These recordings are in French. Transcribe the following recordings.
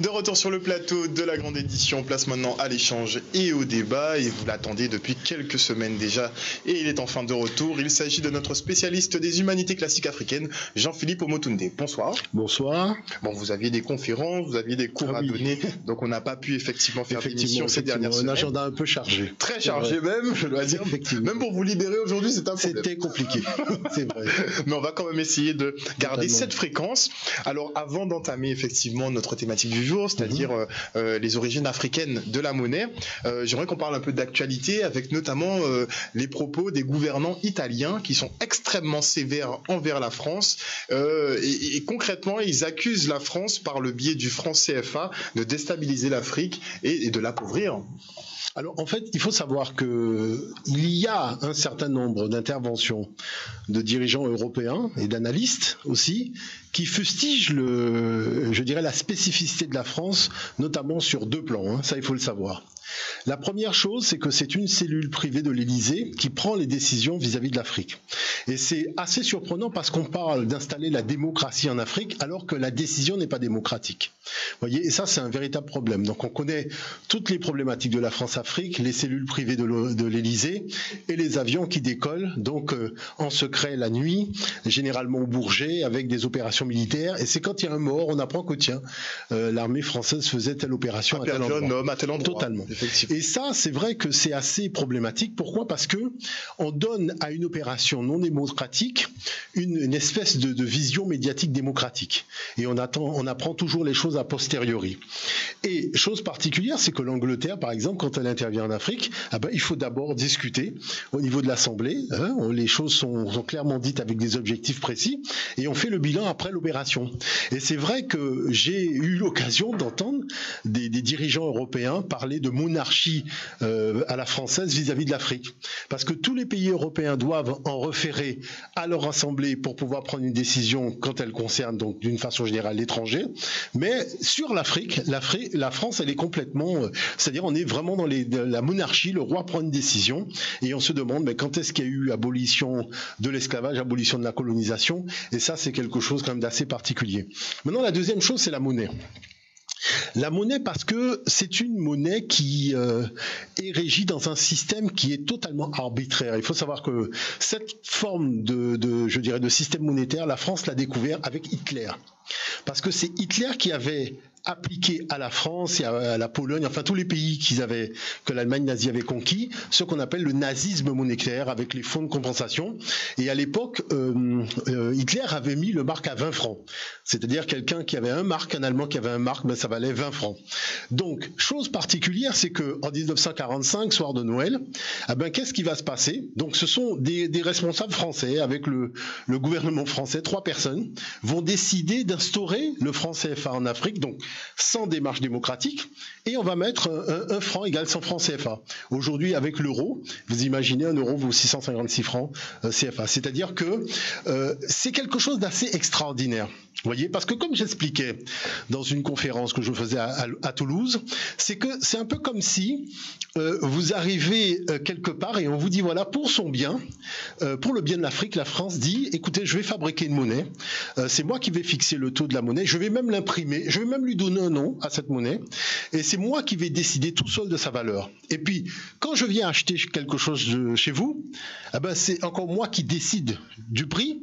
De retour sur le plateau de la grande édition, place maintenant à l'échange et au débat. Et vous l'attendez depuis quelques semaines déjà. Et il est enfin de retour. Il s'agit de notre spécialiste des humanités classiques africaines, Jean-Philippe Omotunde. Bonsoir. Bonsoir. Bon, vous aviez des conférences, vous aviez des cours à donner. Donc on n'a pas pu effectivement faire d'émission ces dernières semaines. Un agenda un peu chargé. Très chargé même, je dois dire. Même pour vous libérer aujourd'hui, c'est un problème. C'était compliqué, c'est vrai. Mais on va quand même essayer de garder cette fréquence. Alors avant d'entamer effectivement notre thématique du jour, c'est-à-dire les origines africaines de la monnaie, j'aimerais qu'on parle un peu d'actualité avec notamment les propos des gouvernants italiens qui sont extrêmement sévères envers la France et concrètement ils accusent la France par le biais du franc CFA de déstabiliser l'Afrique et de l'appauvrir. Alors en fait, il faut savoir qu'il y a un certain nombre d'interventions de dirigeants européens et d'analystes aussi qui fustigent la spécificité de la France, notamment sur deux plans, ça il faut le savoir. La première chose, c'est que c'est une cellule privée de l'Élysée qui prend les décisions vis-à-vis de l'Afrique. Et c'est assez surprenant parce qu'on parle d'installer la démocratie en Afrique alors que la décision n'est pas démocratique. Vous voyez, et ça c'est un véritable problème. Donc on connaît toutes les problématiques de la France-Afrique, les cellules privées de l'Élysée et les avions qui décollent, donc en secret la nuit, généralement au Bourget, avec des opérations militaires. Et c'est quand il y a un mort, on apprend que tiens, l'armée française faisait telle opération à tel endroit. Totalement. Et ça, c'est vrai que c'est assez problématique. Pourquoi ? Parce que on donne à une opération non démocratique une espèce de vision médiatique démocratique. Et on apprend toujours les choses a posteriori. Et chose particulière, c'est que l'Angleterre, par exemple, quand elle intervient en Afrique, il faut d'abord discuter au niveau de l'Assemblée. Les choses sont clairement dites avec des objectifs précis. Et on fait le bilan après l'opération. Et c'est vrai que j'ai eu l'occasion d'entendre des dirigeants européens parler de monarchie à la française vis-à-vis de l'Afrique. Parce que tous les pays européens doivent en référer à leur assemblée pour pouvoir prendre une décision quand elle concerne donc d'une façon générale l'étranger. Mais sur l'Afrique, la France, elle est complètement... c'est-à-dire on est vraiment dans la monarchie, le roi prend une décision et on se demande mais quand est-ce qu'il y a eu abolition de l'esclavage, abolition de la colonisation, et ça c'est quelque chose quand même d'assez particulier. Maintenant la deuxième chose c'est la monnaie. La monnaie parce que c'est une monnaie qui est régie dans un système qui est totalement arbitraire. Il faut savoir que cette forme de système monétaire, la France l'a découvert avec Hitler. Parce que c'est Hitler qui avait appliqué à la France et à la Pologne, enfin tous les pays que l'Allemagne nazie avait conquis, ce qu'on appelle le nazisme monétaire avec les fonds de compensation. Et à l'époque, Hitler avait mis le mark à 20 francs. C'est-à-dire quelqu'un qui avait un mark, un Allemand qui avait un mark, ça valait 20 francs. Donc, chose particulière, c'est que en 1945, soir de Noël, qu'est-ce qui va se passer ? Donc, ce sont des responsables français avec le gouvernement français, 3 personnes, vont décider d'instaurer le franc CFA en Afrique, donc sans démarche démocratique, et on va mettre un franc égale 100 francs CFA. Aujourd'hui, avec l'euro, vous imaginez un euro vaut 656 francs CFA. C'est-à-dire que c'est quelque chose d'assez extraordinaire. Vous voyez, parce que comme j'expliquais dans une conférence que je faisais à Toulouse, c'est que c'est un peu comme si vous arrivez quelque part et on vous dit voilà, pour son bien, pour le bien de l'Afrique, la France dit écoutez, je vais fabriquer une monnaie, c'est moi qui vais fixer le taux de la monnaie, je vais même l'imprimer, je vais même lui donner un nom à cette monnaie, et c'est moi qui vais décider tout seul de sa valeur. Et puis, quand je viens acheter quelque chose chez vous, c'est encore moi qui décide du prix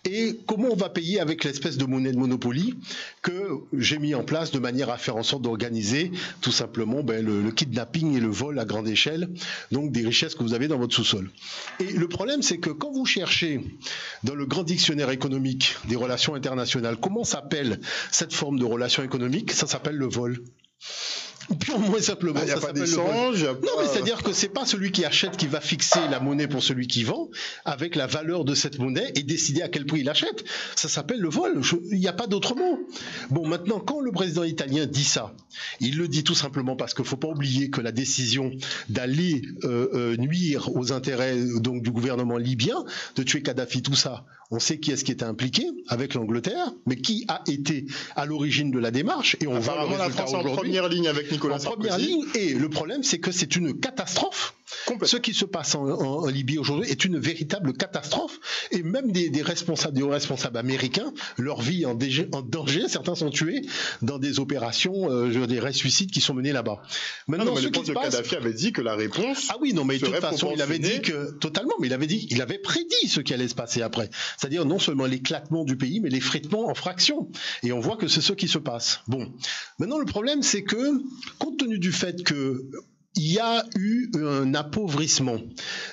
et comment on va payer avec l'espèce de monnaie de Monopoly que j'ai mis en place de manière à faire en sorte d'organiser tout simplement le kidnapping et le vol à grande échelle, donc des richesses que vous avez dans votre sous-sol. Et le problème, c'est que quand vous cherchez dans le grand dictionnaire économique des relations internationales, comment s'appelle cette forme de relation économique, ça s'appelle le vol. Purement et simplement, il n'y a pas d'échange. Non, mais c'est-à-dire que c'est pas celui qui achète qui va fixer la monnaie pour celui qui vend, avec la valeur de cette monnaie et décider à quel prix il achète. Ça s'appelle le vol. Il n'y a pas d'autre mot. Bon, maintenant, quand le président italien dit ça, il le dit tout simplement parce qu'il ne faut pas oublier que la décision d'aller nuire aux intérêts donc du gouvernement libyen, de tuer Kadhafi, tout ça, on sait qui est-ce qui était impliqué avec l'Angleterre, mais qui a été à l'origine de la démarche. Et on apparemment la France en première ligne avec Nicolas Sarkozy. En première ligne, et le problème c'est que c'est une catastrophe Ce qui se passe en Libye aujourd'hui est une véritable catastrophe. Et même des hauts responsables américains, leur vie en danger, certains sont tués dans des opérations, des suicides qui sont menées là-bas. Maintenant, ce qui se passe, Kadhafi avait dit que la réponse. Ah oui, non, mais de toute façon, il avait dit que totalement, mais il avait prédit ce qui allait se passer après. C'est-à-dire non seulement l'éclatement du pays, mais l'effritement en fractions. Et on voit que c'est ce qui se passe. Bon, maintenant le problème, c'est que compte tenu du fait que il y a eu un appauvrissement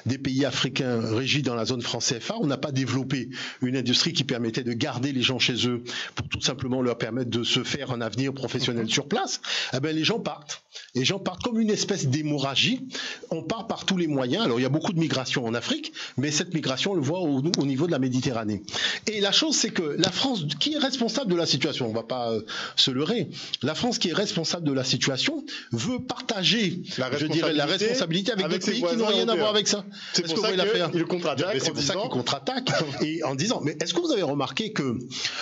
des pays africains régis dans la zone franc CFA. On n'a pas développé une industrie qui permettait de garder les gens chez eux pour tout simplement leur permettre de se faire un avenir professionnel sur place. Eh ben, les gens partent. Les gens partent comme une espèce d'hémorragie. On part par tous les moyens. Alors, il y a beaucoup de migration en Afrique, mais cette migration, on le voit au niveau de la Méditerranée. Et la chose, c'est que la France, qui est responsable de la situation, on ne va pas se leurrer, la France qui est responsable de la situation veut partager la responsabilité avec des pays qui n'ont rien à voir avec ça. C'est pour ça qu'il contre-attaque. C'est pour ça qu'il contre-attaque et en disant, mais est-ce que vous avez remarqué que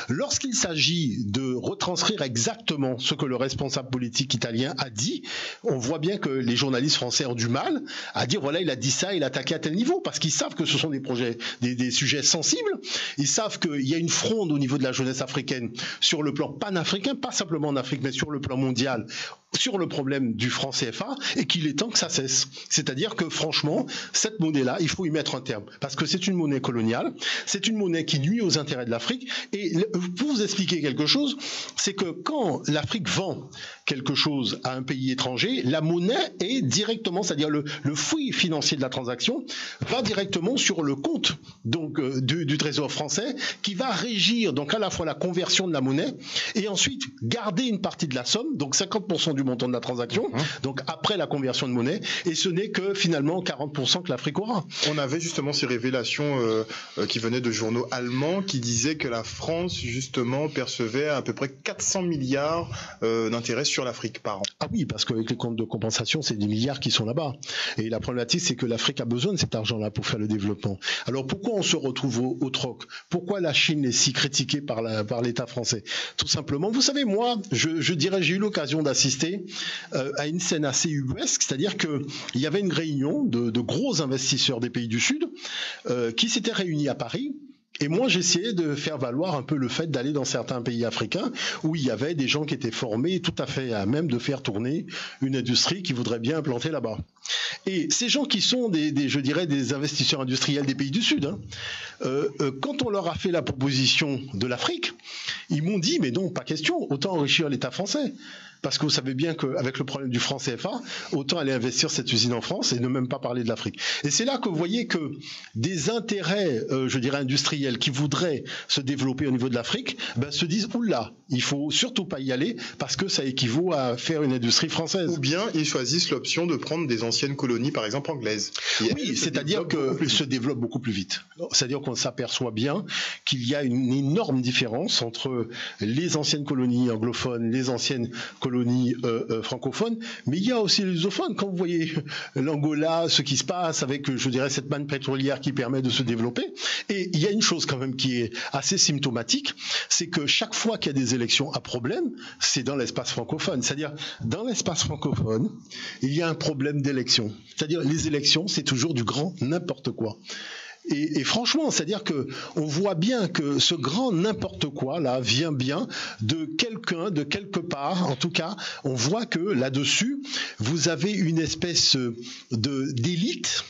lorsqu'il s'agit de retranscrire exactement ce que le responsable politique italien a dit, on voit bien que les journalistes français ont du mal à dire, voilà, il a dit ça, il a attaqué à tel niveau, parce qu'ils savent que ce sont des sujets sensibles, ils savent qu'il y a une fronde au niveau de la jeunesse africaine sur le plan panafricain, pas simplement en Afrique, mais sur le plan mondial, sur le problème du franc CFA, et qu'il est temps que ça cesse. C'est-à-dire que franchement, cette monnaie-là, il faut y mettre un terme, parce que c'est une monnaie coloniale, c'est une monnaie qui nuit aux intérêts de l'Afrique, et pour vous expliquer quelque chose, c'est que quand l'Afrique vend quelque chose à un pays étranger, la monnaie est directement, c'est-à-dire le flux financier de la transaction, va directement sur le compte donc du Trésor français, qui va régir donc à la fois la conversion de la monnaie, et ensuite garder une partie de la somme, donc 50% du montant de la transaction, donc après la conversion de monnaie, et ce n'est que finalement 40% que l'Afrique aura. On avait justement ces révélations qui venaient de journaux allemands qui disaient que la France justement percevait à peu près 400 milliards d'intérêts sur l'Afrique par an. Ah oui, parce qu'avec les comptes de compensation, c'est des milliards qui sont là-bas. Et la problématique, c'est que l'Afrique a besoin de cet argent-là pour faire le développement. Alors pourquoi on se retrouve au troc? Pourquoi la Chine est si critiquée par l'État français? Tout simplement, vous savez, moi, je dirais, j'ai eu l'occasion d'assister à une scène assez ubuesque, c'est-à-dire qu'il y avait une réunion de gros investisseurs des pays du Sud qui s'étaient réunis à Paris. Et moi, j'essayais de faire valoir un peu le fait d'aller dans certains pays africains où il y avait des gens qui étaient formés tout à fait à même de faire tourner une industrie qui voudrait bien implanter là-bas. Et ces gens qui sont je dirais, des investisseurs industriels des pays du Sud, quand on leur a fait la proposition de l'Afrique, ils m'ont dit, mais non, pas question, autant enrichir l'État français. Parce que vous savez bien qu'avec le problème du franc CFA, autant aller investir cette usine en France et ne même pas parler de l'Afrique. Et c'est là que vous voyez que des intérêts, je dirais, industriels qui voudraient se développer au niveau de l'Afrique, se disent, oula, il faut surtout pas y aller parce que ça équivaut à faire une industrie française. Ou bien ils choisissent l'option de prendre des anciennes colonies, par exemple anglaises. Oui, c'est-à-dire qu'elles se développent beaucoup plus vite. C'est-à-dire qu'on s'aperçoit bien qu'il y a une énorme différence entre les anciennes colonies anglophones, les anciennes colonies francophones, mais il y a aussi les lusophones. Quand vous voyez l'Angola, ce qui se passe avec, je dirais, cette manne pétrolière qui permet de se développer, et il y a une chose quand même qui est assez symptomatique, c'est que chaque fois qu'il y a des élections à problème, c'est dans l'espace francophone. C'est-à-dire, dans l'espace francophone, il y a un problème d'élection. C'est-à-dire, les élections, c'est toujours du grand n'importe quoi. Et franchement, c'est-à-dire que on voit bien que ce grand n'importe quoi là vient bien de quelqu'un, de quelque part. En tout cas, on voit que là-dessus, vous avez une espèce d'élite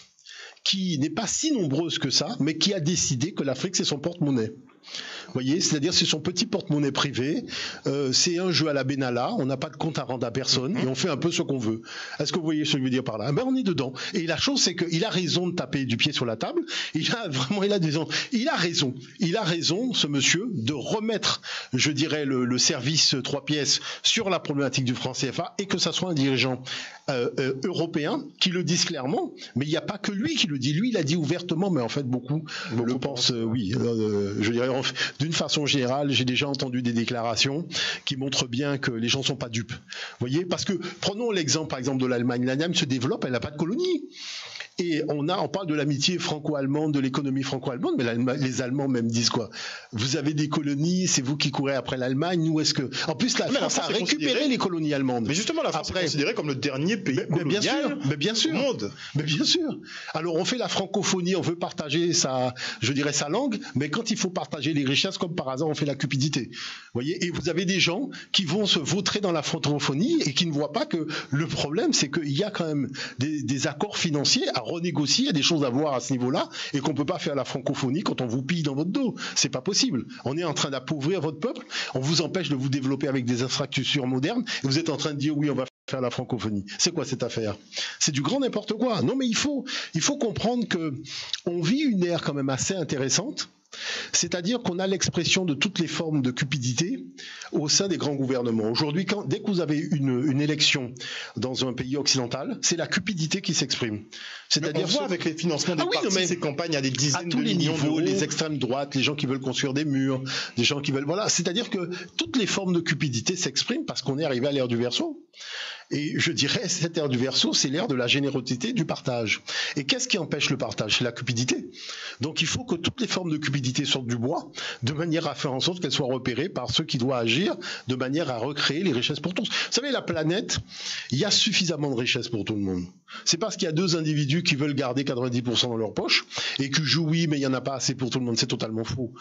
qui n'est pas si nombreuse que ça, mais qui a décidé que l'Afrique c'est son porte-monnaie. Vous voyez, c'est-à-dire c'est son petit porte-monnaie privé, c'est un jeu à la Benalla, on n'a pas de compte à rendre à personne et on fait un peu ce qu'on veut. Est-ce que vous voyez ce que je veux dire par là? On est dedans. Et la chose, c'est qu'il a raison de taper du pied sur la table. Il a raison, ce monsieur, de remettre, je dirais, le service 3 pièces sur la problématique du franc CFA et que ça soit un dirigeant européen qui le dise clairement. Mais il n'y a pas que lui qui le dit. Lui, il a dit ouvertement, mais en fait, beaucoup le pensent, oui. Je dirais, d'une façon générale, j'ai déjà entendu des déclarations qui montrent bien que les gens ne sont pas dupes. Vous voyez, parce que prenons l'exemple, par exemple, de l'Allemagne. L'Allemagne se développe, elle n'a pas de colonie. Et on parle de l'amitié franco-allemande, de l'économie franco-allemande, mais les Allemands même disent quoi? Vous avez des colonies, c'est vous qui courez après l'Allemagne. Nous, est-ce que... En plus, la France a récupéré les colonies allemandes. Mais justement, la France est considérée comme le dernier pays colonial au monde. Mais bien sûr. Alors, on fait la francophonie, on veut partager sa langue, mais quand il faut partager les richesses, comme par hasard, on fait la cupidité. Vous voyez? Et vous avez des gens qui vont se vautrer dans la francophonie et qui ne voient pas que le problème, c'est qu'il y a quand même des accords financiers à renégocier, il y a des choses à voir à ce niveau-là, et qu'on peut pas faire la francophonie quand on vous pille dans votre dos. C'est pas possible. On est en train d'appauvrir votre peuple, on vous empêche de vous développer avec des infrastructures modernes, et vous êtes en train de dire oui, on va faire la francophonie. C'est quoi cette affaire? C'est du grand n'importe quoi. Non, mais il faut comprendre que on vit une ère quand même assez intéressante. C'est-à-dire qu'on a l'expression de toutes les formes de cupidité au sein des grands gouvernements. Aujourd'hui, dès que vous avez une élection dans un pays occidental, c'est la cupidité qui s'exprime. C'est-à-dire, on voit avec les financements des partis, ces campagnes à des dizaines de millions d'euros. À tous les niveaux, les extrêmes droites, les gens qui veulent construire des murs, des gens qui veulent... Voilà, c'est-à-dire que toutes les formes de cupidité s'expriment parce qu'on est arrivé à l'ère du Verseau. Et je dirais, cette ère du Verseau, c'est l'ère de la générosité, du partage. Et qu'est-ce qui empêche le partage? C'est la cupidité. Donc il faut que toutes les formes de cupidité sortent du bois, de manière à faire en sorte qu'elles soient repérées par ceux qui doivent agir, de manière à recréer les richesses pour tous. Vous savez, la planète, il y a suffisamment de richesses pour tout le monde. C'est parce qu'il y a deux individus qui veulent garder 90% dans leur poche et qui jouent oui, mais il n'y en a pas assez pour tout le monde. C'est totalement faux.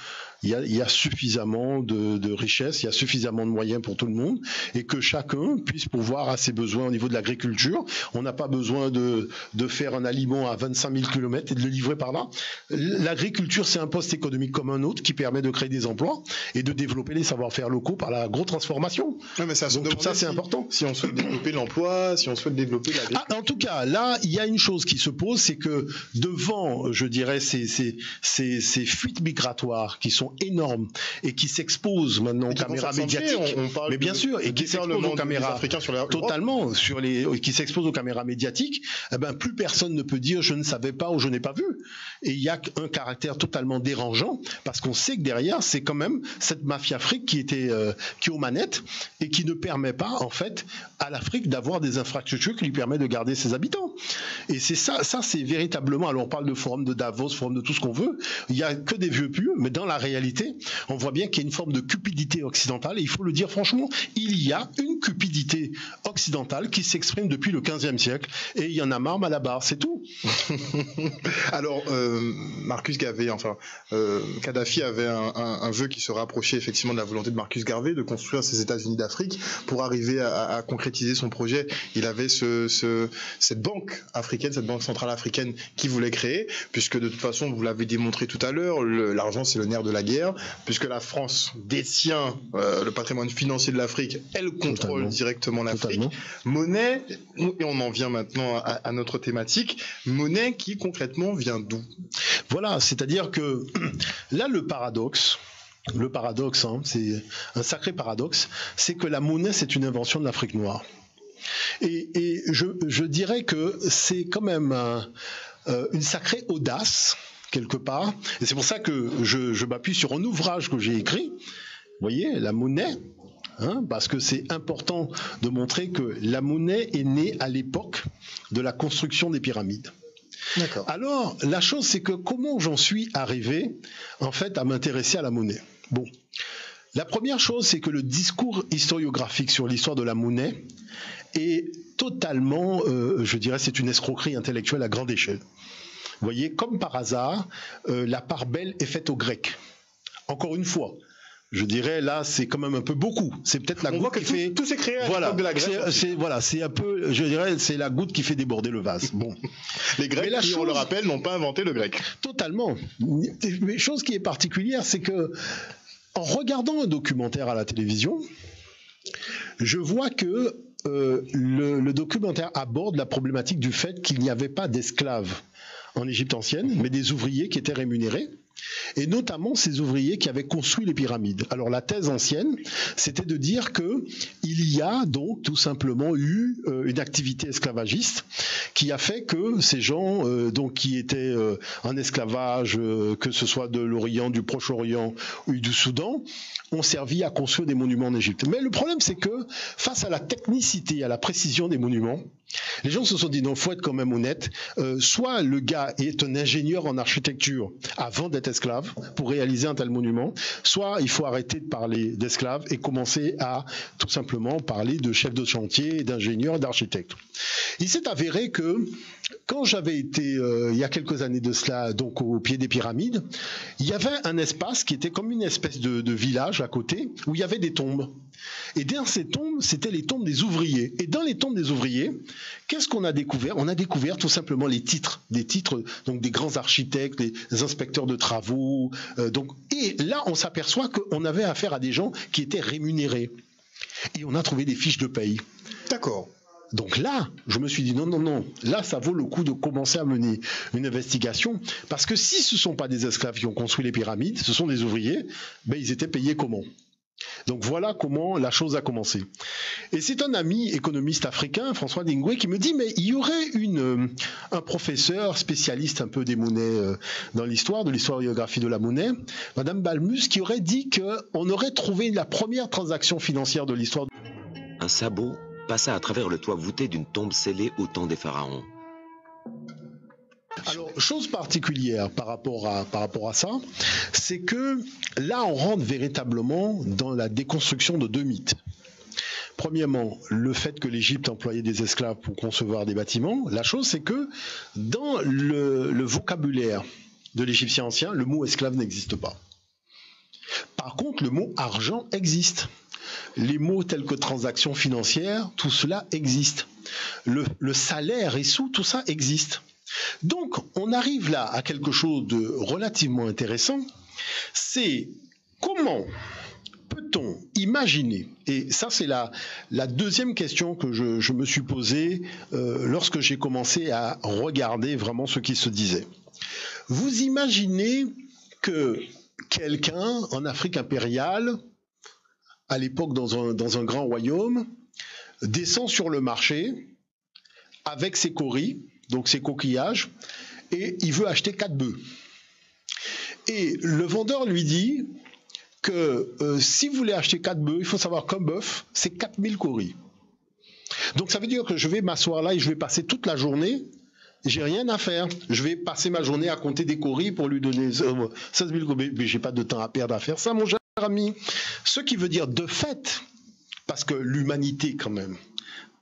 Il y a suffisamment de richesses, il y a suffisamment de moyens pour tout le monde et que chacun puisse pourvoir à ses besoins au niveau de l'agriculture. On n'a pas besoin de faire un aliment à 25 000 km et de le livrer par là. L'agriculture, c'est un poste économique comme un autre qui permet de créer des emplois et de développer les savoir-faire locaux par la grosse transformation. Ouais, mais donc tout ça, c'est important. Si on souhaite développer l'emploi, si on souhaite développer l'agriculture. En tout cas, là, il y a une chose qui se pose, c'est que devant, je dirais, ces fuites migratoires qui sont énormes et qui s'exposent maintenant aux caméras médiatiques, mais bien sûr, et qui s'exposent aux caméras totalement qui s'exposent aux caméras médiatiques, eh ben plus personne ne peut dire je ne savais pas ou je n'ai pas vu. Et il y a un caractère totalement dérangeant parce qu'on sait que derrière c'est quand même cette mafia afrique qui est aux manettes et qui ne permet pas en fait à l'Afrique d'avoir des infrastructures qui lui permettent de garder ses habitants. Et c'est ça c'est véritablement. Alors on parle de forum de Davos, forum de tout ce qu'on veut. Il y a que des vieux purs, mais dans la réalité, on voit bien qu'il y a une forme de cupidité occidentale et il faut le dire franchement, il y a une cupidité occidentale qui s'exprime depuis le 15e siècle et il y en a marre à la barre, c'est tout. Alors Kadhafi avait un vœu qui se rapprochait effectivement de la volonté de Marcus Garvey de construire ces États-Unis d'Afrique. Pour arriver à concrétiser son projet, il avait cette banque africaine, cette banque centrale africaine qu'il voulait créer, puisque de toute façon, vous l'avez démontré tout à l'heure, l'argent c'est le nerf de la guerre, puisque la France détient le patrimoine financier de l'Afrique, elle contrôle directement l'Afrique. Monnaie, et on en vient maintenant à notre thématique, monnaie qui concrètement vient d'où? Voilà, c'est-à-dire que là le paradoxe, c'est un sacré paradoxe, c'est que la monnaie c'est une invention de l'Afrique noire. Et je dirais que c'est quand même une sacrée audace quelque part, et c'est pour ça que je m'appuie sur un ouvrage que j'ai écrit, vous voyez, la monnaie. Parce que c'est important de montrer que la monnaie est née à l'époque de la construction des pyramides. D'accord. Alors, la chose, c'est que comment j'en suis arrivé, en fait, à m'intéresser à la monnaie? Bon, la première chose, c'est que le discours historiographique sur l'histoire de la monnaie est totalement, je dirais, c'est une escroquerie intellectuelle à grande échelle. Vous voyez, comme par hasard, la part belle est faite aux Grecs. Encore une fois. Je dirais là, c'est quand même un peu beaucoup. C'est peut-être la goutte qui fait. Tout s'est créé à l'époque de la Grèce. C'est un peu, je dirais, c'est la goutte qui fait déborder le vase. Bon. Les Grecs, on le rappelle, n'ont pas inventé le grec. Totalement. Mais chose qui est particulière, c'est que en regardant un documentaire à la télévision, je vois que le documentaire aborde la problématique du fait qu'il n'y avait pas d'esclaves en Égypte ancienne, mais des ouvriers qui étaient rémunérés. et notamment ces ouvriers qui avaient construit les pyramides. Alors la thèse ancienne, c'était de dire que il y a donc tout simplement eu une activité esclavagiste qui a fait que ces gens donc qui étaient en esclavage, que ce soit de l'Orient, du Proche-Orient ou du Soudan, ont servi à construire des monuments en Égypte. Mais le problème, c'est que face à la technicité, à la précision des monuments, les gens se sont dit non, faut être quand même honnête. Soit le gars est un ingénieur en architecture avant d'être esclave pour réaliser un tel monument, soit il faut arrêter de parler d'esclaves et commencer à tout simplement parler de chefs de chantier, d'ingénieurs, d'architectes. Il s'est avéré que quand j'avais été il y a quelques années de cela donc au pied des pyramides, il y avait un espace qui était comme une espèce de village à côté où il y avait des tombes. Et dans ces tombes, c'était les tombes des ouvriers. Et dans les tombes des ouvriers, qu'est-ce qu'on a découvert? On a découvert tout simplement les titres, des titres donc des grands architectes, des inspecteurs de travaux. Et là, on s'aperçoit qu'on avait affaire à des gens qui étaient rémunérés. Et on a trouvé des fiches de paye. D'accord. Donc là, je me suis dit non, là ça vaut le coup de commencer à mener une investigation, parce que si ce ne sont pas des esclaves qui ont construit les pyramides, ce sont des ouvriers, ben ils étaient payés comment? Donc voilà comment la chose a commencé. Et c'est un ami économiste africain, François Dingwe, qui me dit mais il y aurait un professeur spécialiste un peu des monnaies dans l'histoire, de l'historiographie de la monnaie, Madame Balmus, qui aurait dit qu'on aurait trouvé la première transaction financière de l'histoire. Un sabot passa à travers le toit voûté d'une tombe scellée au temps des pharaons. Alors, chose particulière par rapport à ça, c'est que là, on rentre véritablement dans la déconstruction de deux mythes. Premièrement, le fait que l'Égypte employait des esclaves pour concevoir des bâtiments. La chose, c'est que dans le vocabulaire de l'Égyptien ancien, le mot esclave n'existe pas. Par contre, le mot argent existe. Les mots tels que transaction financière, tout cela existe. Le salaire et sous, tout ça existe. Donc, on arrive là à quelque chose de relativement intéressant. C'est comment peut-on imaginer, et ça c'est la deuxième question que je me suis posée lorsque j'ai commencé à regarder vraiment ce qui se disait. Vous imaginez que quelqu'un en Afrique impériale, à l'époque dans un grand royaume, descend sur le marché avec ses coris, donc ses coquillages, et il veut acheter 4 bœufs. Et le vendeur lui dit que si vous voulez acheter 4 bœufs, il faut savoir qu'un bœuf, c'est 4000 coris. Donc ça veut dire que je vais m'asseoir là et je vais passer toute la journée, j'ai rien à faire. Je vais passer ma journée à compter des coris pour lui donner 16 000 coris. Mais j'ai pas de temps à perdre à faire ça, mon cher ami. Ce qui veut dire de fait, parce que l'humanité quand même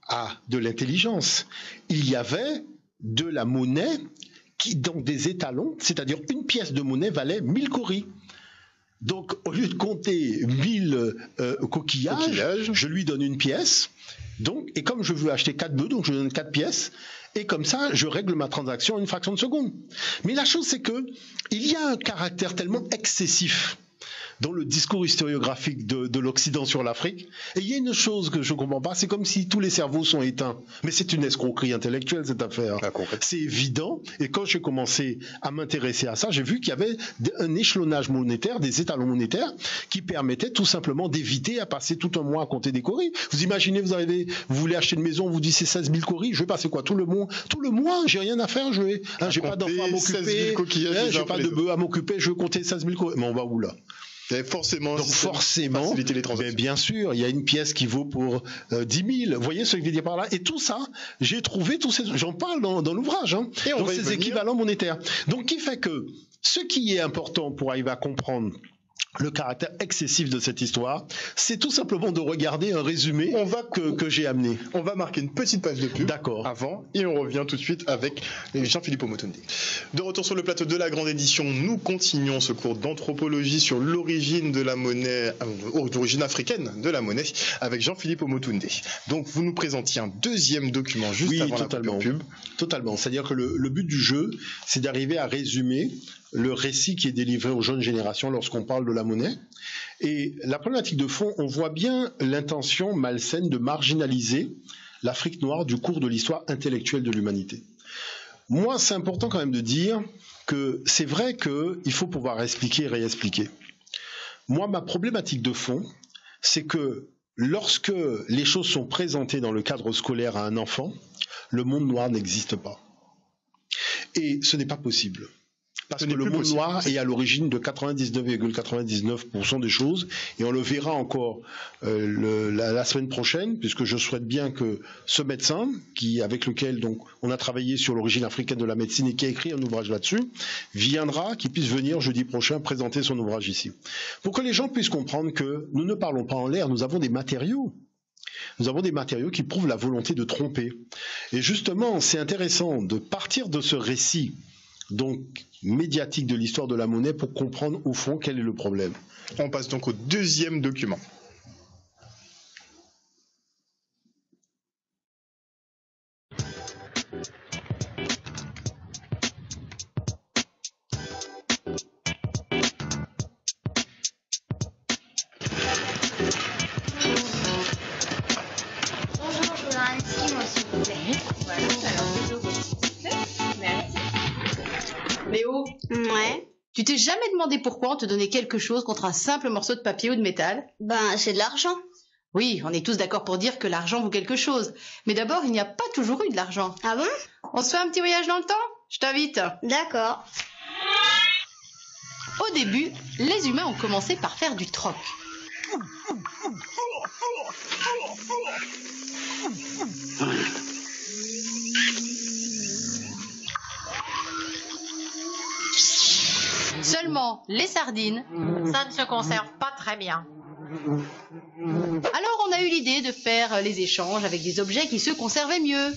a de l'intelligence, il y avait de la monnaie qui, dans des étalons, c'est-à-dire une pièce de monnaie valait 1000 coris. Donc, au lieu de compter 1000 coquillages, je lui donne une pièce. Donc, et comme je veux acheter 4 bœufs, donc je donne 4 pièces. Et comme ça, je règle ma transaction en une fraction de seconde. Mais la chose, c'est que il y a un caractère tellement excessif dans le discours historiographique de l'Occident sur l'Afrique. Et il y a une chose que je ne comprends pas, c'est comme si tous les cerveaux sont éteints. Mais c'est une escroquerie intellectuelle, cette affaire. C'est évident. Et quand j'ai commencé à m'intéresser à ça, j'ai vu qu'il y avait un échelonnage monétaire, des étalons monétaires, qui permettaient tout simplement d'éviter à passer tout un mois à compter des coris. Vous imaginez, vous voulez acheter une maison, on vous dit c'est 16 000 coris, je vais passer quoi tout le mois, j'ai rien à faire, j'ai pas d'enfants à m'occuper, j'ai pas de bœufs à m'occuper, je veux compter 16 000 coris. Mais on va où là? Forcément, donc forcément, bien sûr, il y a une pièce qui vaut pour 10 000. Vous voyez ce que je veux dire par là? Et tout ça, j'ai trouvé j'en parle dans l'ouvrage. Hein. Et donc ces équivalents monétaires. Donc qui fait que ce qui est important pour arriver à comprendre le caractère excessif de cette histoire, c'est tout simplement de regarder un résumé que j'ai amené. On va marquer une petite page de pub avant et on revient tout de suite avec Jean-Philippe Omotunde. De retour sur le plateau de la grande édition, nous continuons ce cours d'anthropologie sur l'origine de la monnaie, d'origine africaine de la monnaie, avec Jean-Philippe Omotunde. Donc vous nous présentiez un deuxième document juste avant la pub. Totalement. C'est-à-dire que le but du jeu, c'est d'arriver à résumer le récit qui est délivré aux jeunes générations lorsqu'on parle de la monnaie. Et la problématique de fond, on voit bien l'intention malsaine de marginaliser l'Afrique noire du cours de l'histoire intellectuelle de l'humanité. Moi, c'est important quand même de dire que c'est vrai qu'il faut pouvoir expliquer et réexpliquer. Moi, ma problématique de fond, c'est que lorsque les choses sont présentées dans le cadre scolaire à un enfant, le monde noir n'existe pas. Et ce n'est pas possible. Parce que le monde noir est à l'origine de 99,99% des choses, et on le verra encore la semaine prochaine, puisque je souhaite bien que ce médecin, avec lequel donc on a travaillé sur l'origine africaine de la médecine et qui a écrit un ouvrage là-dessus, qu'il puisse venir jeudi prochain présenter son ouvrage ici. Pour que les gens puissent comprendre que nous ne parlons pas en l'air, nous avons des matériaux. Nous avons des matériaux qui prouvent la volonté de tromper. Et justement, c'est intéressant de partir de ce récit donc médiatique de l'histoire de la monnaie pour comprendre au fond quel est le problème. On passe donc au deuxième document. Bonjour, je voudrais un esquimau, s'il vous plaît. Voilà, alors Léo, s'il vous plaît. Merci. Léo, Ouais. tu t'es jamais demandé pourquoi on te donnait quelque chose contre un simple morceau de papier ou de métal? Ben, c'est de l'argent. Oui, on est tous d'accord pour dire que l'argent vaut quelque chose. Mais d'abord, il n'y a pas toujours eu de l'argent. Ah bon? On se fait un petit voyage dans le temps? Je t'invite. D'accord. Au début, les humains ont commencé par faire du troc. Seulement, les sardines, ça ne se conserve pas très bien. Alors on a eu l'idée de faire les échanges avec des objets qui se conservaient mieux.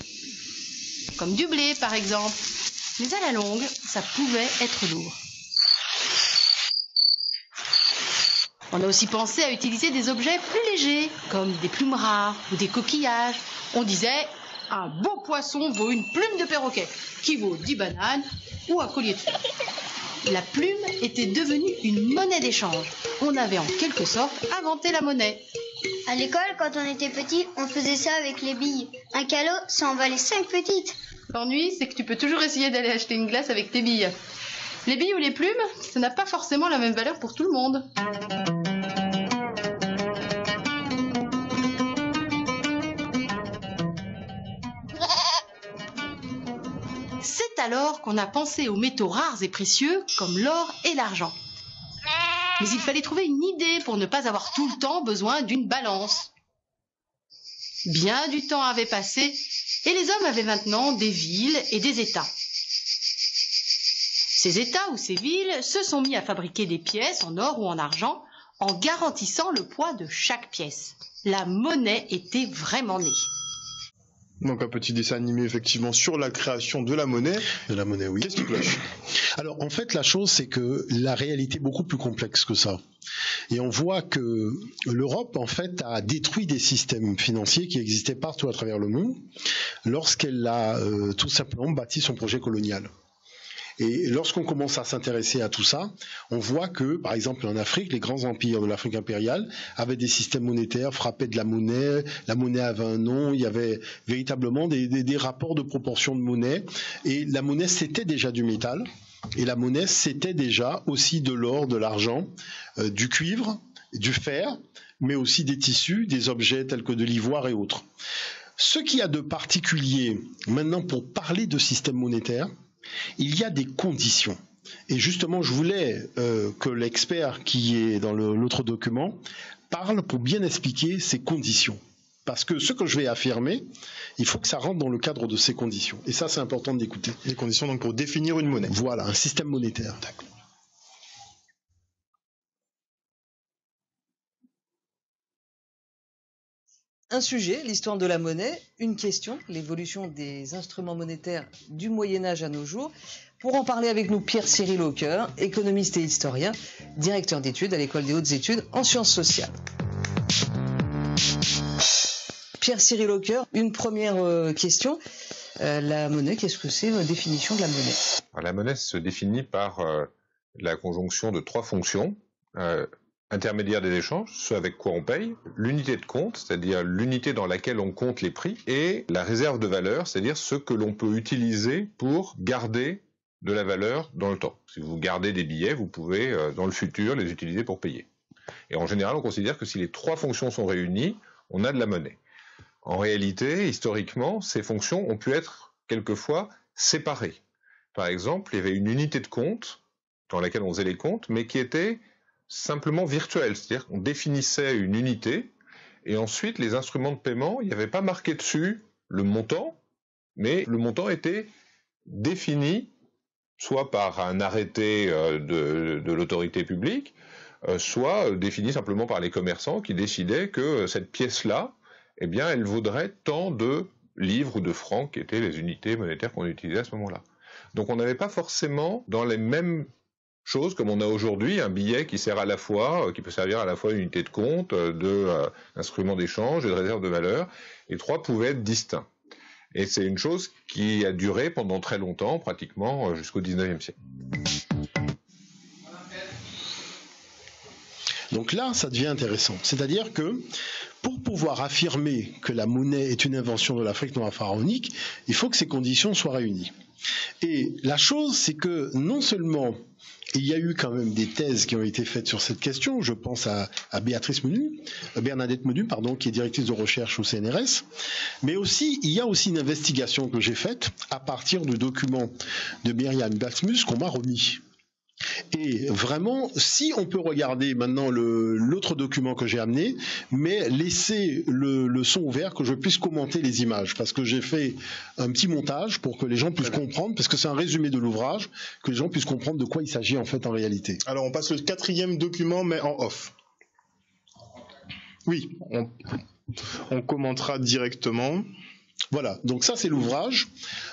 Comme du blé, par exemple. Mais à la longue, ça pouvait être lourd. On a aussi pensé à utiliser des objets plus légers, comme des plumes rares ou des coquillages. On disait, un beau poisson vaut une plume de perroquet, qui vaut 10 bananes ou un collier de fer. La plume était devenue une monnaie d'échange. On avait en quelque sorte inventé la monnaie. À l'école, quand on était petit, on faisait ça avec les billes. Un calot, ça en valait 5 petites. L'ennui, c'est que tu peux toujours essayer d'aller acheter une glace avec tes billes. Les billes ou les plumes, ça n'a pas forcément la même valeur pour tout le monde. C'est alors qu'on a pensé aux métaux rares et précieux comme l'or et l'argent. Mais il fallait trouver une idée pour ne pas avoir tout le temps besoin d'une balance. Bien du temps avait passé et les hommes avaient maintenant des villes et des États. Ces États ou ces villes se sont mis à fabriquer des pièces en or ou en argent en garantissant le poids de chaque pièce. La monnaie était vraiment née. Donc un petit dessin animé effectivement sur la création de la monnaie. De la monnaie, oui. Qu'est-ce qui cloche? Alors en fait, la chose, c'est que la réalité est beaucoup plus complexe que ça. Et on voit que l'Europe, en fait, a détruit des systèmes financiers qui existaient partout à travers le monde lorsqu'elle a tout simplement bâti son projet colonial. Et lorsqu'on commence à s'intéresser à tout ça, on voit que, par exemple, en Afrique, les grands empires de l'Afrique impériale avaient des systèmes monétaires, frappaient de la monnaie avait un nom, il y avait véritablement des rapports de proportion de monnaie, et la monnaie, c'était déjà du métal, et la monnaie, c'était déjà aussi de l'or, de l'argent, du cuivre, du fer, mais aussi des tissus, des objets tels que de l'ivoire et autres. Ce qu'il y a de particulier, maintenant, pour parler de système monétaire, il y a des conditions. Et justement, je voulais que l'expert qui est dans l'autre document parle pour bien expliquer ces conditions. Parce que ce que je vais affirmer, il faut que ça rentre dans le cadre de ces conditions. Et ça, c'est important d'écouter. Les conditions donc pour définir une monnaie. Voilà, un système monétaire. D'accord. Un sujet, l'histoire de la monnaie, une question, l'évolution des instruments monétaires du Moyen-Âge à nos jours. Pour en parler avec nous, Pierre-Cyril Haucoeur, économiste et historien, directeur d'études à l'École des hautes études en sciences sociales. Pierre-Cyril Haucoeur, une première question. La monnaie, qu'est-ce que c'est, la définition de la monnaie? La monnaie se définit par la conjonction de trois fonctions. Intermédiaire des échanges, ce avec quoi on paye, l'unité de compte, c'est-à-dire l'unité dans laquelle on compte les prix, et la réserve de valeur, c'est-à-dire ce que l'on peut utiliser pour garder de la valeur dans le temps. Si vous gardez des billets, vous pouvez, dans le futur, les utiliser pour payer. Et en général, on considère que si les trois fonctions sont réunies, on a de la monnaie. En réalité, historiquement, ces fonctions ont pu être quelquefois séparées. Par exemple, il y avait une unité de compte dans laquelle on faisait les comptes, mais qui était simplement virtuelle. C'est-à-dire qu'on définissait une unité, et ensuite, les instruments de paiement, il n'y avait pas marqué dessus le montant, mais le montant était défini soit par un arrêté de l'autorité publique, soit défini simplement par les commerçants qui décidaient que cette pièce-là, eh bien, elle vaudrait tant de livres ou de francs qui étaient les unités monétaires qu'on utilisait à ce moment-là. Donc on n'avait pas forcément dans les mêmes choses comme on a aujourd'hui un billet qui sert à la fois, qui peut servir à la fois une unité de compte, d'instrument d'échange et de réserve de valeur. Les trois pouvaient être distincts. Et c'est une chose qui a duré pendant très longtemps, pratiquement jusqu'au 19e siècle. Donc là, ça devient intéressant. C'est-à-dire que pour pouvoir affirmer que la monnaie est une invention de l'Afrique noire pharaonique, il faut que ces conditions soient réunies. Et la chose, c'est que non seulement il y a eu quand même des thèses qui ont été faites sur cette question, je pense à Bernadette Menu, qui est directrice de recherche au CNRS, mais aussi, il y a aussi une investigation que j'ai faite à partir du document de Myriam Baxmus qu'on m'a remis. Et vraiment, si on peut regarder maintenant l'autre document que j'ai amené, mais laisser le son ouvert, que je puisse commenter les images, parce que j'ai fait un petit montage pour que les gens puissent comprendre, parce que c'est un résumé de l'ouvrage, que les gens puissent comprendre de quoi il s'agit en fait en réalité. Alors on passe le 4e document, mais en off. Oui, on commentera directement. Voilà, donc ça c'est l'ouvrage,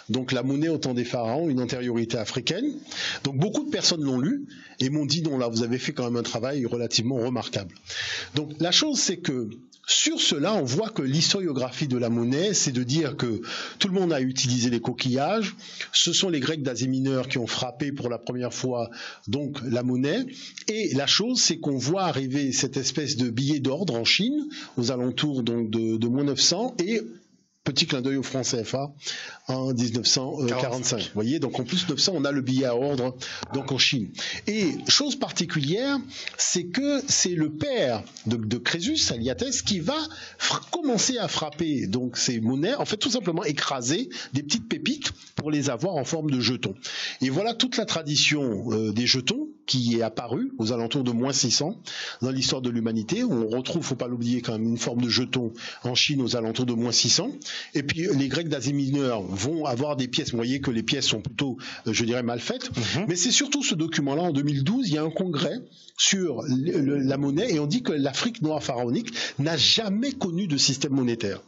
donc la monnaie au temps des pharaons, une antériorité africaine. Donc beaucoup de personnes l'ont lu et m'ont dit non là vous avez fait quand même un travail relativement remarquable. Donc la chose c'est que sur cela on voit que l'historiographie de la monnaie c'est de dire que tout le monde a utilisé les coquillages, ce sont les Grecs d'Asie mineure qui ont frappé pour la première fois donc la monnaie, et la chose c'est qu'on voit arriver cette espèce de billet d'ordre en Chine aux alentours donc de moins 900 et petit clin d'œil au franc CFA en 1945. Vous voyez, donc en plus 900, on a le billet à ordre donc en Chine. Et chose particulière, c'est que c'est le père de Crésus, Aliathès, qui va commencer à frapper donc ces monnaies, en fait tout simplement écraser des petites pépites pour les avoir en forme de jetons. Et voilà toute la tradition des jetons qui est apparue aux alentours de moins 600 dans l'histoire de l'humanité. On retrouve, faut pas l'oublier quand même, une forme de jeton en Chine aux alentours de moins 600. Et puis les Grecs d'Asie mineure vont avoir des pièces. Vous voyez que les pièces sont plutôt, je dirais, mal faites. Mais c'est surtout ce document-là, en 2012, il y a un congrès sur la monnaie et on dit que l'Afrique noire pharaonique n'a jamais connu de système monétaire.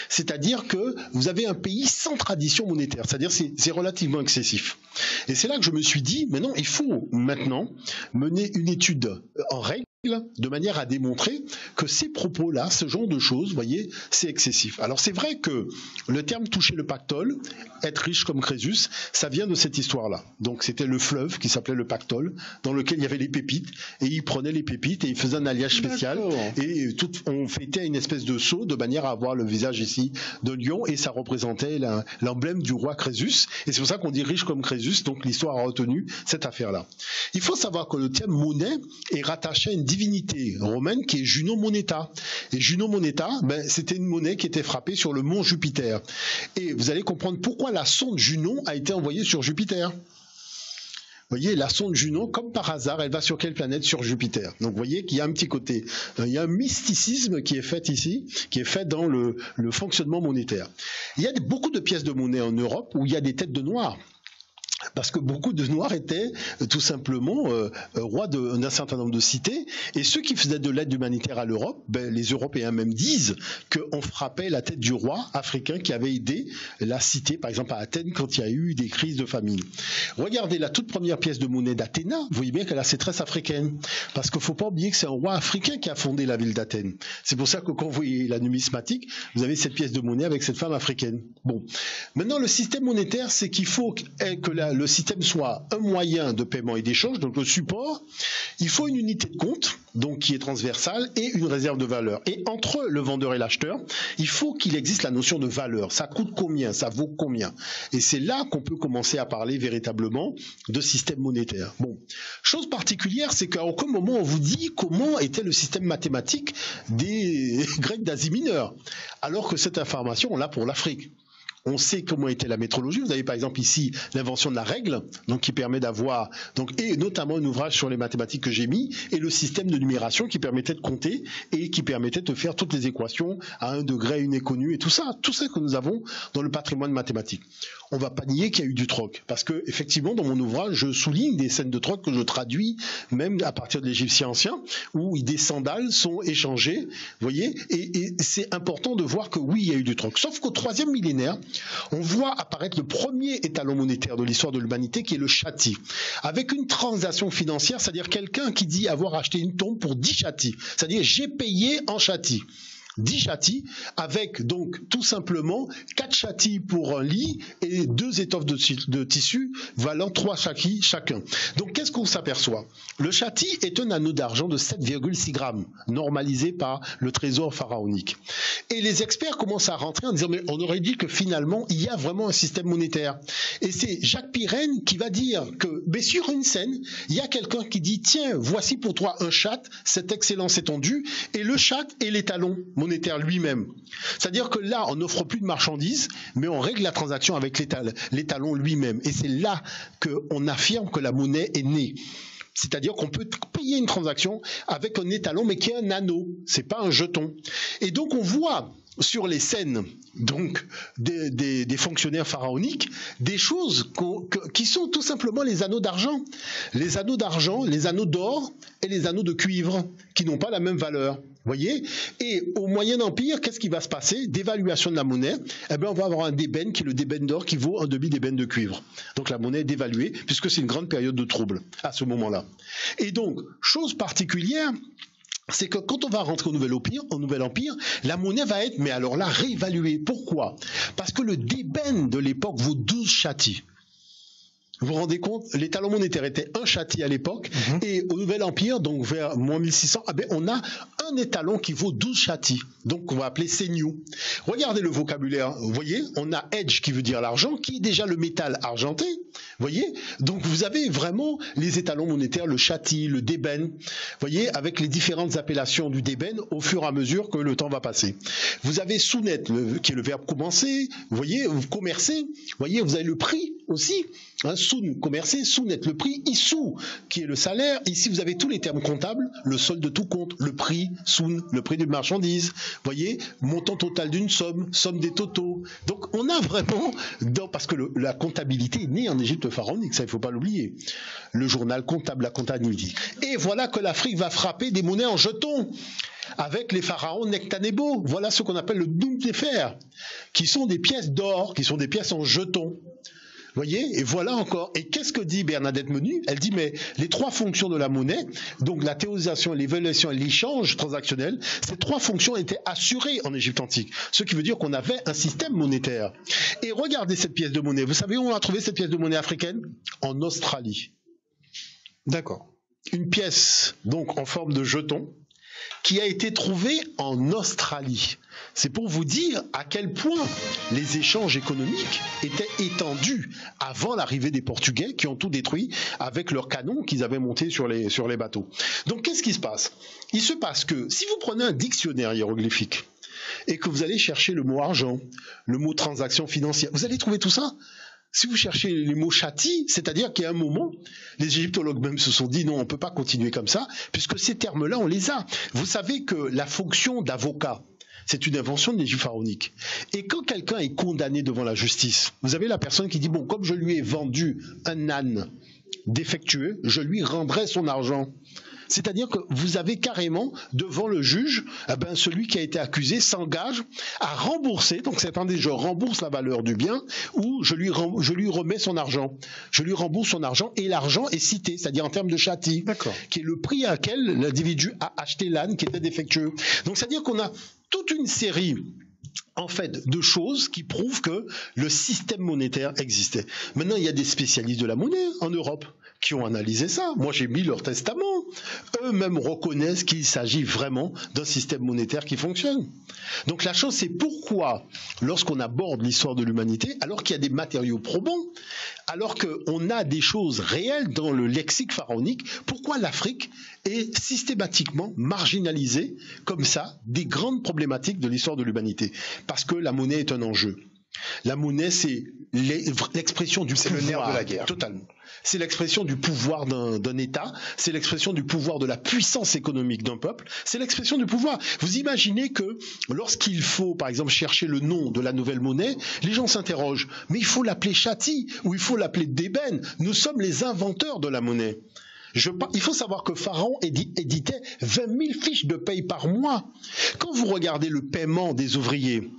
C'est-à-dire que vous avez un pays sans tradition monétaire, c'est-à-dire c'est relativement excessif. Et c'est là que je me suis dit, mais non, il faut maintenant mener une étude en règle, de manière à démontrer que ces propos-là, ce genre de choses, vous voyez, c'est excessif. Alors c'est vrai que le terme toucher le pactole, être riche comme Crésus, ça vient de cette histoire-là. Donc c'était le fleuve qui s'appelait le Pactole, dans lequel il y avait les pépites, et il prenait les pépites et il faisait un alliage spécial, et on fêtait une espèce de sceau de manière à avoir le visage ici de lion, et ça représentait l'emblème du roi Crésus, et c'est pour ça qu'on dit riche comme Crésus, donc l'histoire a retenu cette affaire-là. Il faut savoir que le terme monnaie est rattaché à une divinité romaine qui est Juno Moneta. Et Juno Moneta, c'était une monnaie qui était frappée sur le mont Jupiter. Et vous allez comprendre pourquoi la sonde Juno a été envoyée sur Jupiter. Vous voyez, la sonde Juno, comme par hasard, elle va sur quelle planète? Sur Jupiter. Donc vous voyez qu'il y a un petit côté, il y a un mysticisme qui est fait ici, qui est fait dans le fonctionnement monétaire. Il y a beaucoup de pièces de monnaie en Europe où il y a des têtes de noirs. Parce que beaucoup de Noirs étaient tout simplement rois d'un certain nombre de cités, et ceux qui faisaient de l'aide humanitaire à l'Europe, les Européens même disent qu'on frappait la tête du roi africain qui avait aidé la cité, par exemple à Athènes, quand il y a eu des crises de famine. Regardez la toute première pièce de monnaie d'Athéna, vous voyez bien qu'elle a ses traces africaines, parce qu'il ne faut pas oublier que c'est un roi africain qui a fondé la ville d'Athènes. C'est pour ça que quand vous voyez la numismatique, vous avez cette pièce de monnaie avec cette femme africaine. Bon, maintenant le système monétaire, c'est qu'il faut que le système soit un moyen de paiement et d'échange, donc le support, il faut une unité de compte, donc qui est transversale, et une réserve de valeur. Et entre le vendeur et l'acheteur, il faut qu'il existe la notion de valeur. Ça coûte combien? Ça vaut combien? Et c'est là qu'on peut commencer à parler véritablement de système monétaire. Bon, chose particulière, c'est qu'à aucun moment on vous dit comment était le système mathématique des Grecs d'Asie mineure, alors que cette information, on l'a pour l'Afrique. On sait comment était la métrologie. Vous avez par exemple ici l'invention de la règle, donc qui permet d'avoir, et notamment un ouvrage sur les mathématiques que j'ai mis, et le système de numération qui permettait de compter et qui permettait de faire toutes les équations à 1 degré, une inconnue et tout ça que nous avons dans le patrimoine mathématique. On ne va pas nier qu'il y a eu du troc, parce que effectivement dans mon ouvrage je souligne des scènes de troc que je traduis même à partir de l'égyptien ancien, où des sandales sont échangées, vous voyez, et c'est important de voir que oui, il y a eu du troc. Sauf qu'au 3e millénaire, on voit apparaître le premier étalon monétaire de l'histoire de l'humanité, qui est le chati, avec une transaction financière, c'est-à-dire quelqu'un qui dit avoir acheté une tombe pour 10 chatis, c'est-à-dire j'ai payé en chati. 10 chatis, avec donc tout simplement 4 chatis pour un lit et 2 étoffes de tissu valant 3 chatis chacun. Donc qu'est-ce qu'on s'aperçoit? Le chati est un anneau d'argent de 7,6 grammes, normalisé par le trésor pharaonique. Et les experts commencent à rentrer en disant mais on aurait dit que finalement il y a vraiment un système monétaire. Et c'est Jacques Pirenne qui va dire que mais sur une scène, il y a quelqu'un qui dit tiens, voici pour toi un chat, cette excellence étendue, et le chat est l'étalon monétaire lui-même. C'est-à-dire que là, on n'offre plus de marchandises, mais on règle la transaction avec l'étalon lui-même. Et c'est là qu'on affirme que la monnaie est née. C'est-à-dire qu'on peut payer une transaction avec un étalon, mais qui est un anneau. C'est pas un jeton. Et donc, on voit sur les scènes donc des fonctionnaires pharaoniques des choses qui sont tout simplement les anneaux d'argent. Les anneaux d'argent, les anneaux d'or et les anneaux de cuivre qui n'ont pas la même valeur. Voyez? Et au Moyen Empire, qu'est-ce qui va se passer? Dévaluation de la monnaie. Eh bien, on va avoir un débène qui est le débène d'or qui vaut un demi-débène de cuivre. Donc la monnaie est dévaluée puisque c'est une grande période de trouble à ce moment-là. Et donc, chose particulière, c'est que quand on va rentrer au Nouvel Empire, la monnaie va être, mais alors là, réévaluée. Pourquoi? Parce que le débène de l'époque vaut 12 chatis. Vous vous rendez compte? L'étalon monétaire était un chati à l'époque, et au Nouvel Empire, donc vers moins 1600, eh bien, on a un étalon qui vaut 12 chatis, donc on va appeler seignou. Regardez le vocabulaire, vous voyez, on a edge qui veut dire l'argent, qui est déjà le métal argenté, vous voyez, donc vous avez vraiment les étalons monétaires, le chati, le débène, vous voyez, avec les différentes appellations du débène au fur et à mesure que le temps va passer. Vous avez sounet, qui est le verbe commencer, vous voyez, commercer, vous voyez, vous avez le prix aussi, hein, soun, commercer, sounet, le prix, issou, qui est le salaire. Ici, vous avez tous les termes comptables, le solde de tout compte, le prix, soun, le prix d'une marchandise, voyez, montant total d'une somme, somme des totaux. Donc, on a vraiment, parce que la comptabilité est née en Égypte pharaonique, ça, il ne faut pas l'oublier. Le journal comptable, la comptabilité. Et voilà que l'Afrique va frapper des monnaies en jetons, avec les pharaons Nectanebo. Voilà ce qu'on appelle le Doumtefer, qui sont des pièces d'or, qui sont des pièces en jetons. Voyez, et voilà encore. Et qu'est-ce que dit Bernadette Menu? Elle dit, mais les 3 fonctions de la monnaie, donc la théorisation, l'évaluation et l'échange transactionnel, ces 3 fonctions étaient assurées en Égypte antique. Ce qui veut dire qu'on avait un système monétaire. Et regardez cette pièce de monnaie. Vous savez où on a trouvé cette pièce de monnaie africaine? En Australie. D'accord. Une pièce, donc, en forme de jeton, qui a été trouvée en Australie. C'est pour vous dire à quel point les échanges économiques étaient étendus avant l'arrivée des Portugais qui ont tout détruit avec leurs canons qu'ils avaient montés sur les bateaux. Donc qu'est-ce qui se passe? Il se passe que si vous prenez un dictionnaire hiéroglyphique et que vous allez chercher le mot argent, le mot transaction financière, vous allez trouver tout ça. Si vous cherchez les mots chati, c'est-à-dire qu'à un moment, les égyptologues même se sont dit non, on ne peut pas continuer comme ça, puisque ces termes-là, on les a. Vous savez que la fonction d'avocat, c'est une invention de l'Égypte pharaonique. Et quand quelqu'un est condamné devant la justice, vous avez la personne qui dit bon, comme je lui ai vendu un âne défectueux, je lui rendrai son argent. C'est-à-dire que vous avez carrément devant le juge, celui qui a été accusé s'engage à rembourser, donc c'est-à-dire je rembourse la valeur du bien ou je lui remets son argent. Je lui rembourse son argent et l'argent est cité, c'est-à-dire en termes de chati, qui est le prix à laquelle l'individu a acheté l'âne qui était défectueux. Donc c'est-à-dire qu'on a toute une série en fait, de choses qui prouvent que le système monétaire existait. Maintenant, il y a des spécialistes de la monnaie en Europe qui ont analysé ça. Moi, j'ai mis leur testament. Eux-mêmes reconnaissent qu'il s'agit vraiment d'un système monétaire qui fonctionne. Donc la chose, c'est pourquoi, lorsqu'on aborde l'histoire de l'humanité, alors qu'il y a des matériaux probants, alors qu'on a des choses réelles dans le lexique pharaonique, pourquoi l'Afrique est systématiquement marginalisée comme ça des grandes problématiques de l'histoire de l'humanité? Parce que la monnaie est un enjeu. La monnaie, c'est l'expression du pouvoir. C'est le nerf de la guerre. Totalement. C'est l'expression du pouvoir d'un État, c'est l'expression du pouvoir de la puissance économique d'un peuple, c'est l'expression du pouvoir. Vous imaginez que lorsqu'il faut, par exemple, chercher le nom de la nouvelle monnaie, les gens s'interrogent, mais il faut l'appeler Chati ou il faut l'appeler Débène. Nous sommes les inventeurs de la monnaie. Il faut savoir que Pharaon éditait 20 000 fiches de paye par mois. Quand vous regardez le paiement des ouvriers,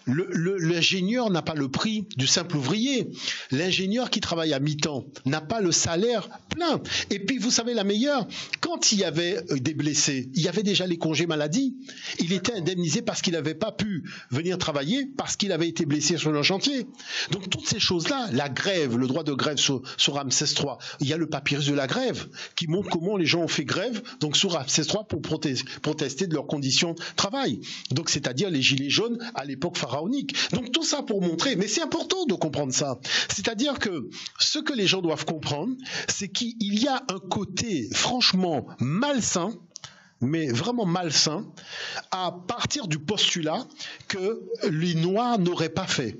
l'ingénieur n'a pas le prix du simple ouvrier. L'ingénieur qui travaille à mi-temps n'a pas le salaire plein. Et puis, vous savez, la meilleure, quand il y avait des blessés, il y avait déjà les congés maladie. Il était indemnisé parce qu'il n'avait pas pu venir travailler, parce qu'il avait été blessé sur le chantier. Donc, toutes ces choses-là, la grève, le droit de grève sur Ramsès III, il y a le papyrus de la grève qui montre comment les gens ont fait grève donc sur Ramsès III pour protester de leurs conditions de travail. Donc, c'est-à-dire les gilets jaunes à l'époque pharaonique. Donc, tout ça pour montrer, mais c'est important de comprendre ça. C'est-à-dire que ce que les gens doivent comprendre, c'est qu'il y a un côté franchement malsain, mais vraiment malsain, à partir du postulat que les Noirs n'auraient pas fait.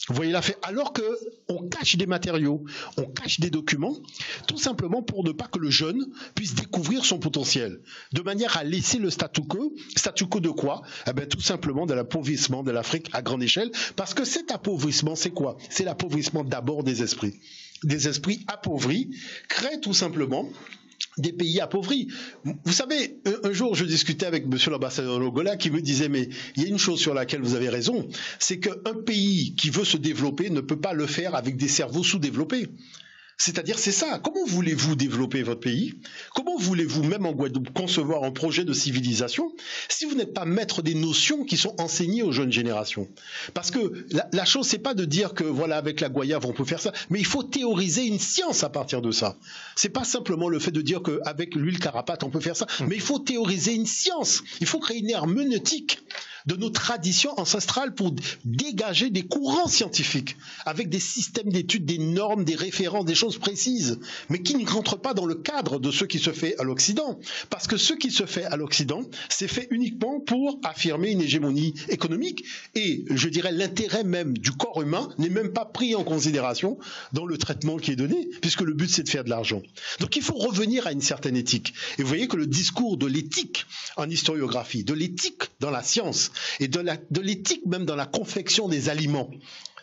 Vous voyez l'affaire. Alors qu'on cache des matériaux, on cache des documents, tout simplement pour ne pas que le jeune puisse découvrir son potentiel, de manière à laisser le statu quo. Statu quo de quoi? Eh bien, tout simplement de l'appauvrissement de l'Afrique à grande échelle, parce que cet appauvrissement, c'est quoi? C'est l'appauvrissement d'abord des esprits. Des esprits appauvris créent tout simplement des pays appauvris. Vous savez, un jour, je discutais avec monsieur l'ambassadeur Logola qui me disait, mais il y a une chose sur laquelle vous avez raison, c'est qu'un pays qui veut se développer ne peut pas le faire avec des cerveaux sous-développés. C'est-à-dire, c'est ça. Comment voulez-vous développer votre pays? Comment voulez-vous, même en Guadeloupe, concevoir un projet de civilisation si vous n'êtes pas maître des notions qui sont enseignées aux jeunes générations? Parce que la chose, c'est pas de dire que, voilà, avec la goyave, on peut faire ça, mais il faut théoriser une science à partir de ça. C'est pas simplement le fait de dire qu'avec l'huile carapate, on peut faire ça, mais il faut théoriser une science. Il faut créer une herméneutique de nos traditions ancestrales pour dégager des courants scientifiques avec des systèmes d'études, des normes, des références, des choses précises, mais qui ne rentrent pas dans le cadre de ce qui se fait à l'Occident. Parce que ce qui se fait à l'Occident, c'est fait uniquement pour affirmer une hégémonie économique et, je dirais, l'intérêt même du corps humain n'est même pas pris en considération dans le traitement qui est donné, puisque le but c'est de faire de l'argent. Donc il faut revenir à une certaine éthique. Et vous voyez que le discours de l'éthique en historiographie, de l'éthique dans la science, et de l'éthique même dans la confection des aliments.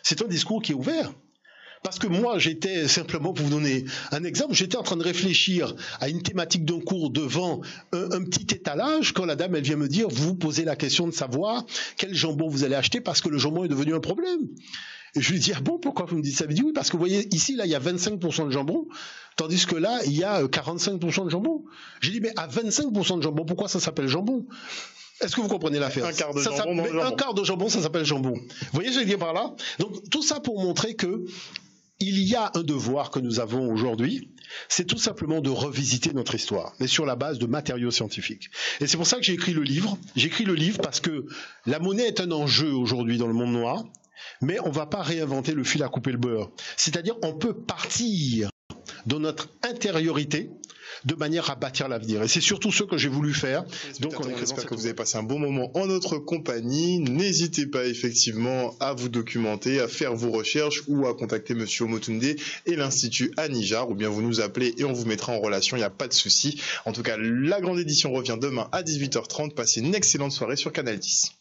C'est un discours qui est ouvert. Parce que moi, j'étais, simplement pour vous donner un exemple, j'étais en train de réfléchir à une thématique d'un cours devant un petit étalage, quand la dame, elle vient me dire, vous posez la question de savoir quel jambon vous allez acheter parce que le jambon est devenu un problème. Et je lui dis, ah bon, pourquoi vous me dites ça? Elle me dit, oui, parce que vous voyez, ici, là, il y a 25% de jambon, tandis que là, il y a 45% de jambon. J'ai dit, mais à 25% de jambon, pourquoi ça s'appelle jambon? Est-ce que vous comprenez l'affaire? Un quart de jambon. Un quart de jambon, ça s'appelle jambon. Vous voyez ce que je veux dire par là? Donc, tout ça pour montrer que il y a un devoir que nous avons aujourd'hui, c'est tout simplement de revisiter notre histoire, mais sur la base de matériaux scientifiques. Et c'est pour ça que j'ai écrit le livre. J'ai écrit le livre parce que la monnaie est un enjeu aujourd'hui dans le monde noir, mais on ne va pas réinventer le fil à couper le beurre. C'est-à-dire, on peut partir de notre intériorité de manière à bâtir l'avenir. Et c'est surtout ce que j'ai voulu faire. Donc, j'espère que vous avez passé un bon moment en notre compagnie. N'hésitez pas effectivement à vous documenter, à faire vos recherches ou à contacter Monsieur Omotunde et l'Institut Anijar, ou bien vous nous appelez et on vous mettra en relation, il n'y a pas de souci. En tout cas, la grande édition revient demain à 18h30. Passez une excellente soirée sur Canal 10.